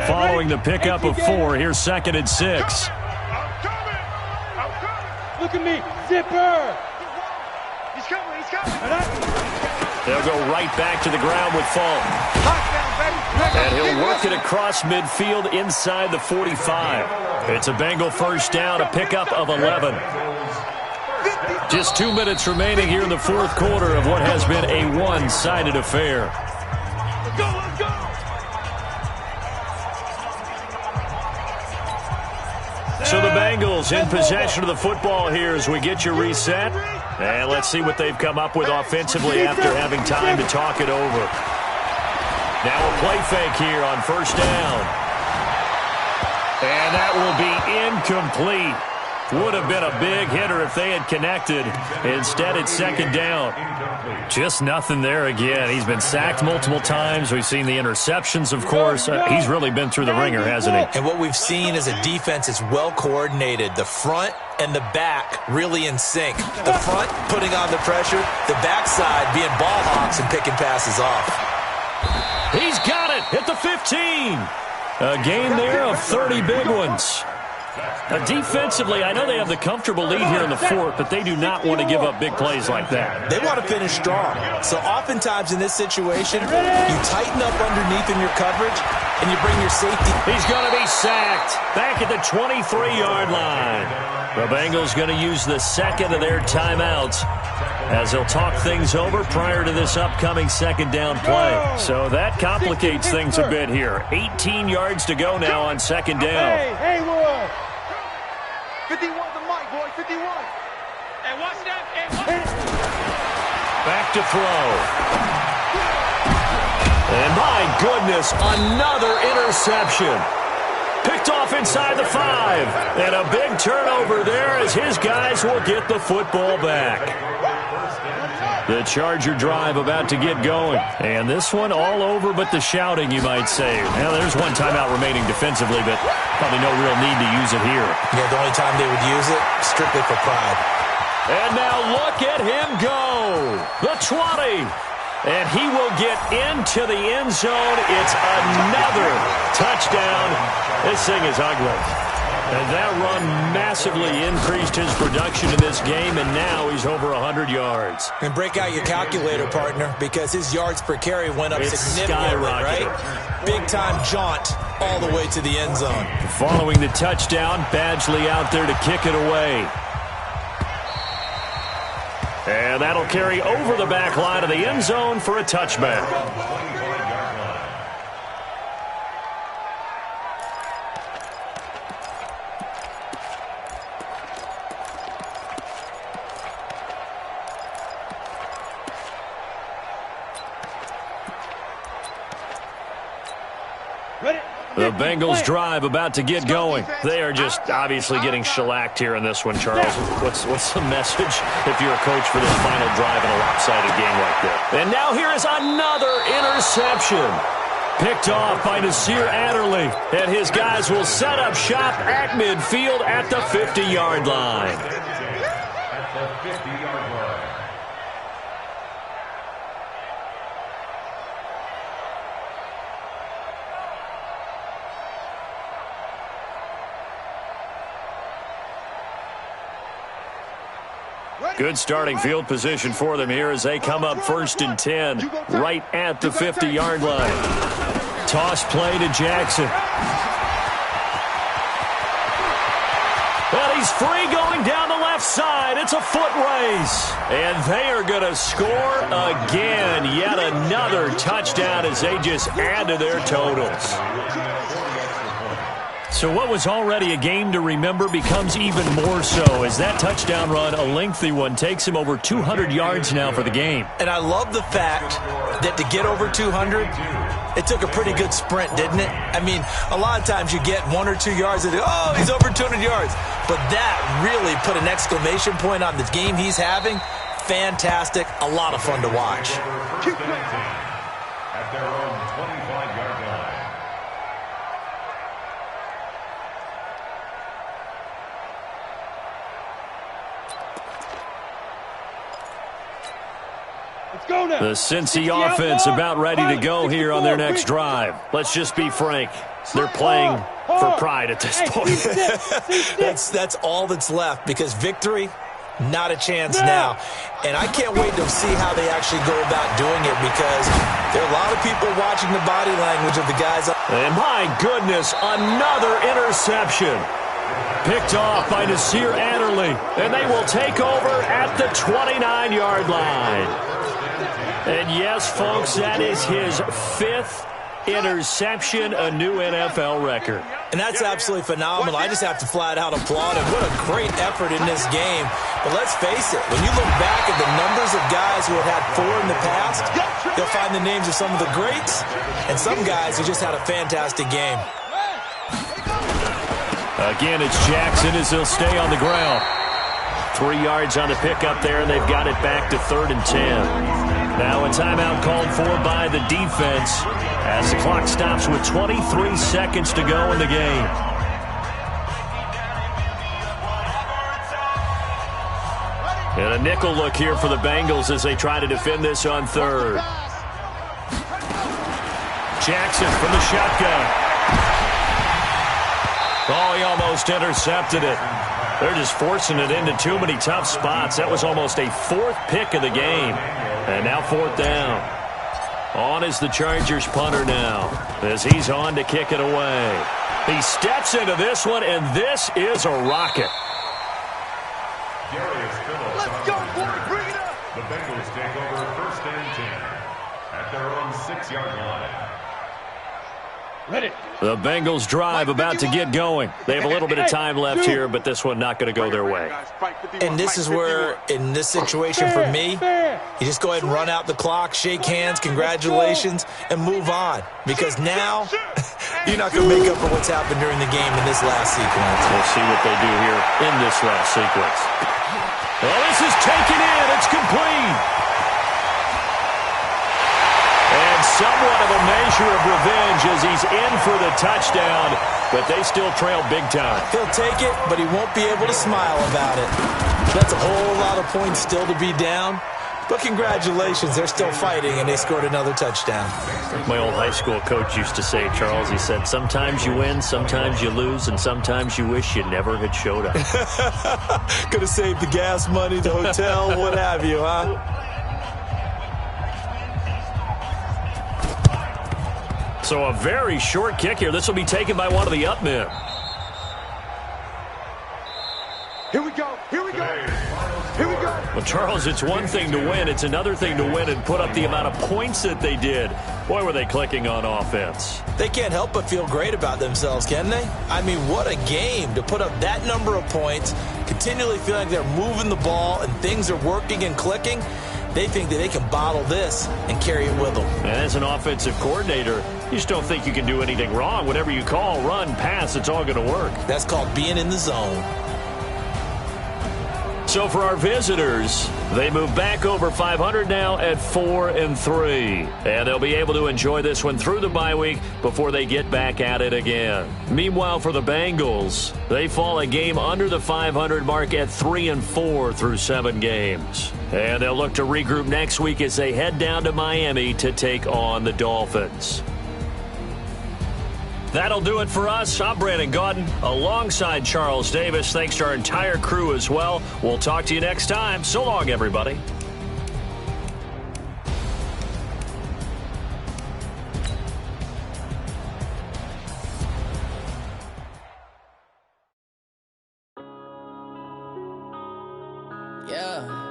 Following the pickup of 4, here's 2nd and 6. Look at me, zipper. He's coming, he's coming. They'll go right back to the ground with Fulton. And he'll work it across midfield inside the 45. It's a Bengal 1st down, a pickup of 11. Just 2 minutes remaining here in the 4th quarter of what has been a one-sided affair. Let's go, let's go. So the Bengals in possession of the football here as we get you reset. And let's see what they've come up with offensively after having time to talk it over. Now a play fake here on 1st down. And that will be incomplete. Would have been a big hitter if they had connected. Instead, it's 2nd down. Just nothing there again. He's been sacked multiple times. We've seen the interceptions, of course. He's really been through the ringer, hasn't he? And what we've seen is a defense is well coordinated. The front and the back really in sync. The front putting on the pressure, the backside being ball hawks and picking passes off. He's got it at the 15. A gain there of 30 big ones. Defensively, I know they have the comfortable lead here in the 4th, but they do not want to give up big plays like that. They want to finish strong. So oftentimes in this situation, you tighten up underneath in your coverage, and you bring your safety. He's going to be sacked back at the 23-yard line. The Bengals going to use the 2nd of their timeouts as they'll talk things over prior to this upcoming 2nd down play. So that complicates things a bit here. 18 yards to go now on 2nd down. Hey, Haywood. 51 the mic, boy, 51. Hey, watch that. Hey, Back to throw. And my goodness, another interception. Picked off inside the 5. And a big turnover there as his guys will get the football back. The Charger drive about to get going. And this one all over but the shouting, you might say. Now, there's one timeout remaining defensively, but probably no real need to use it here. Yeah, the only time they would use it, strictly for pride. And now look at him go. The 20. And he will get into the end zone. It's another touchdown. This thing is ugly. And that run massively increased his production in this game, and now he's over 100 yards. And break out your calculator, partner, because his yards per carry went up significantly, right? Big-time jaunt all the way to the end zone. Following the touchdown, Badgley out there to kick it away. And that'll carry over the back line of the end zone for a touchback. The Bengals drive about to get going. They are just obviously getting shellacked here in this one, Charles. What's the message if you're a coach for this final drive in a lopsided game like that? And now here is another interception. Picked off by Nasir Adderley. And his guys will set up shop at midfield at the 50-yard line. At the 50-yard line. Good starting field position for them here as they come up 1st and 10 right at the 50-yard line. Toss play to Jackson. Well, he's free going down the left side. It's a foot race. And they are going to score again. Yet another touchdown as they just add to their totals. So what was already a game to remember becomes even more so as that touchdown run, a lengthy one, takes him over 200 yards now for the game. And I love the fact that to get over 200, it took a pretty good sprint, didn't it? I mean, a lot of times you get 1 or 2 yards and, oh, he's over 200 yards. But that really put an exclamation point on the game he's having. Fantastic. A lot of fun to watch. At their own 25-yard line. The Cincy offense about ready to go here on their next drive. Let's just be frank. They're playing for pride at this point. That's all that's left because victory, not a chance now. And I can't wait to see how they actually go about doing it because there are a lot of people watching the body language of the guys. And my goodness, another interception. Picked off by Nasir Adderley. And they will take over at the 29-yard line. And yes, folks, that is his 5th interception, a new NFL record. And that's absolutely phenomenal. I just have to flat out applaud him. What a great effort in this game. But let's face it, when you look back at the numbers of guys who have had 4 in the past, you'll find the names of some of the greats and some guys who just had a fantastic game. Again, it's Jackson as he'll stay on the ground. 3 yards on the pickup there, and they've got it back to 3rd and 10. Now a timeout called for by the defense as the clock stops with 23 seconds to go in the game. And a nickel look here for the Bengals as they try to defend this on 3rd. Jackson from the shotgun. Oh, he almost intercepted it. They're just forcing it into too many tough spots. That was almost a 4th pick of the game. And now 4th down. On is the Chargers punter now as he's on to kick it away. He steps into this one, and this is a rocket. Let's go, boy. Bring it up. The Bengals take over 1st and 10 at their own 6-yard line. Ready. The Bengals drive about to get going. They have a little bit of time left here, but this one not going to go their way. And this is where, in this situation for me, you just go ahead and run out the clock, shake hands, congratulations, and move on. Because now, you're not going to make up for what's happened during the game in this last sequence. We'll see what they do here in this last sequence. Well, this is taken in. It's complete. And somewhat of a measure of revenge as he's in for the touchdown, but they still trail big time. He'll take it, but he won't be able to smile about it. That's a whole lot of points still to be down. But congratulations, they're still fighting, and they scored another touchdown. My old high school coach used to say, Charles, he said, sometimes you win, sometimes you lose, and sometimes you wish you never had showed up. Could have saved the gas money, the hotel, what have you, huh? So a very short kick here. This will be taken by one of the up men. Here we go. Here we go. Here we go. Well, Charles, it's one thing to win. It's another thing to win and put up the amount of points that they did. Boy, were they clicking on offense. They can't help but feel great about themselves, can they? I mean, what a game to put up that number of points, continually feeling like they're moving the ball and things are working and clicking. They think that they can bottle this and carry it with them. And as an offensive coordinator, you just don't think you can do anything wrong. Whatever you call, run, pass, it's all going to work. That's called being in the zone. So for our visitors, they move back over 500 now at 4-3. And they'll be able to enjoy this one through the bye week before they get back at it again. Meanwhile, for the Bengals, they fall a game under the 500 mark at 3-4 through 7 games. And they'll look to regroup next week as they head down to Miami to take on the Dolphins. That'll do it for us. I'm Brandon Gaudin alongside Charles Davis. Thanks to our entire crew as well. We'll talk to you next time. So long, everybody. Yeah.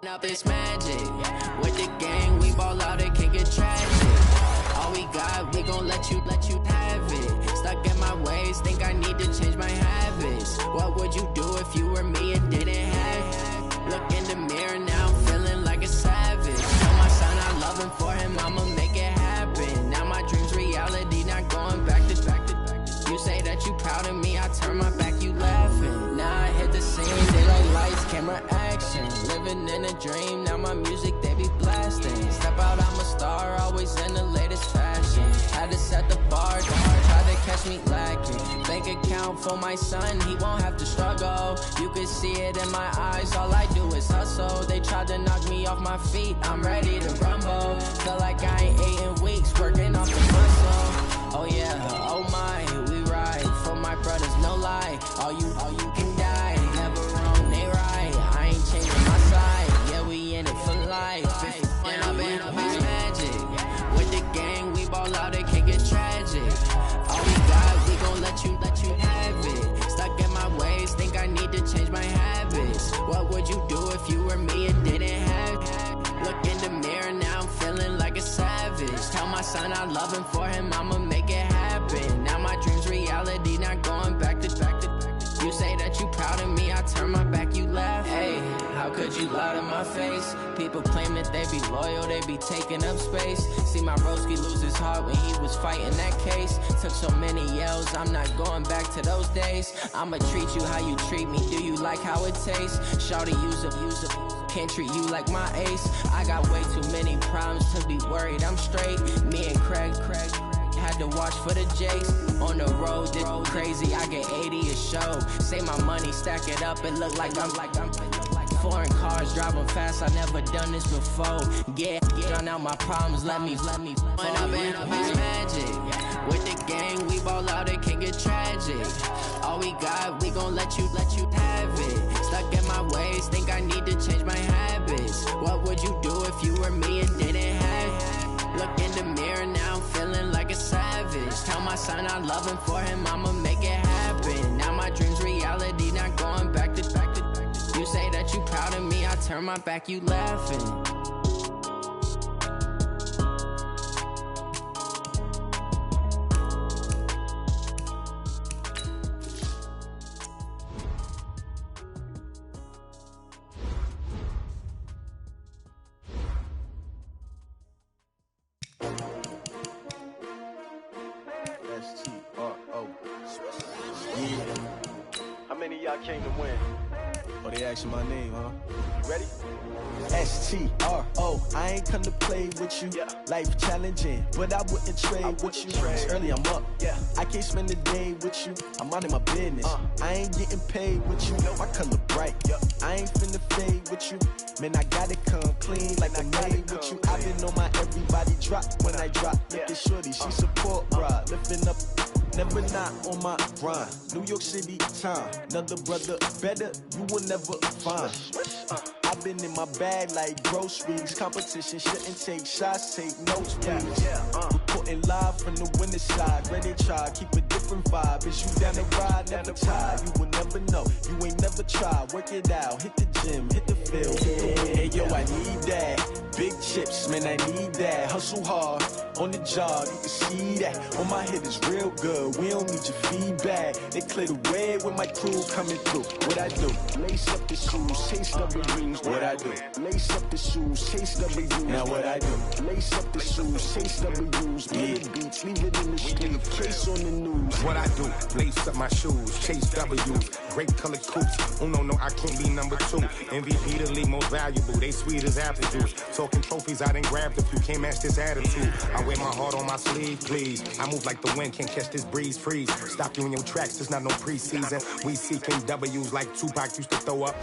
Up this magic. With the gang, we ball out, it can get tragic. All we got, we gon' let you have it. Stuck in my ways, think I need to change my habits. What would you do if you were me and didn't have it? Look in the mirror, now I'm feeling like a savage. Tell my son I love him, for him I'ma make it happen. Now my dream's reality, not going back to. You say that you proud of me, I turn my back, you laughing. Now I hit the scene, daylight lights, camera action. Living in a dream, now my music, they be blasting. Step out, I'm a star, always in the latest fashion. Had to set the bar, tried to catch me lacking. Bank account for my son, he won't have to struggle. You can see it in my eyes, all I do is hustle. They tried to knock me off my feet, I'm ready to rumble. Feel like I ain't ate in weeks, working off the muscle. Oh yeah, oh my, we ride for my brothers, no lie. All you can die, never wrong, they right. I ain't changing my side, yeah, we in it for life. When I've been up is magic. With the gang, we ball out, it can get tragic. All we got, we gon' let you have it. Stuck in my ways, think I need to change my habits. What would you do if you were me and didn't have it? Look in the mirror, now I'm feeling like a savage. Tell my son I love him, for him I'ma make it happen. Now my dream's reality, not going back to. You say that you proud of me, I turn my back, you laugh. Hey, how could you lie to my face? People claim that they be loyal, they be taking up space. See my broski lose his heart when he was fighting that case. Took so many yells, I'm not going back to those days. I'ma treat you how you treat me, do you like how it tastes? Shawty, use up, can't treat you like my ace. I got way too many problems to be worried, I'm straight. Me and Craig had to watch for the Jakes. On the road, this crazy, I get 80 a show. Say my money, stack it up, it look like I'm foreign cars, driving fast, I never done this before. Get drown out my problems, let me. When I've been up is magic. With the gang, we ball out, it can get tragic. All we got, we gon' let you have it. Stuck in my ways, think I need to change my habits. What would you do if you were me and didn't have it? Look in the mirror, now I'm feeling like a savage. Tell my son I love him, for him I'ma make it happen. Now my dream's reality, not going back to. You say that you proud of me, I turn my back, you laughing. I came to win. Oh, they asking my name, huh? Ready? S-T-R-O, I ain't come to play with you. Life challenging, but I wouldn't trade with you. It's early, I'm up. I can't spend a day with you. I'm out in my business. I ain't getting paid with you. My color bright. I ain't finna fade with you. Man, I gotta come clean like I made with you. I've been on my everybody drop when I drop. Look at shorty, she support ride. Lifting up, never not on my grind. New York City time, another brother better you will never find. I've been in my bag like groceries. Competition shouldn't take shots, take notes, please. Reporting live from the winning side. Ready to try, keep a different vibe. Is you down the ride, never tired. You will never know, you ain't never tried. Work it out, hit the gym, hit the field. Hey yo, I need that. Big chips, man, I need that. Hustle hard, on the job, you can see that. On my head is real good, we don't need your feedback. They clear the way with my crew coming through. What I do? Lace up the shoes, chase W's. What I do? Lace up the shoes, chase W's. Now what I do? Lace up the shoes, chase W's. Play the beats, leave it in the street, case on the news. What I do? Lace up my shoes, chase W's. Great colored coops. Oh no, I can't be number 2. MVP the league most valuable. They sweet as apple juice. Talking trophies, I done grabbed a few. Can't match this attitude. I wear my heart on my sleeve, please. I move like the wind, can't catch this breeze, freeze. Stop you in your tracks, there's not no preseason. We seeking W's like Tupac used to throw up.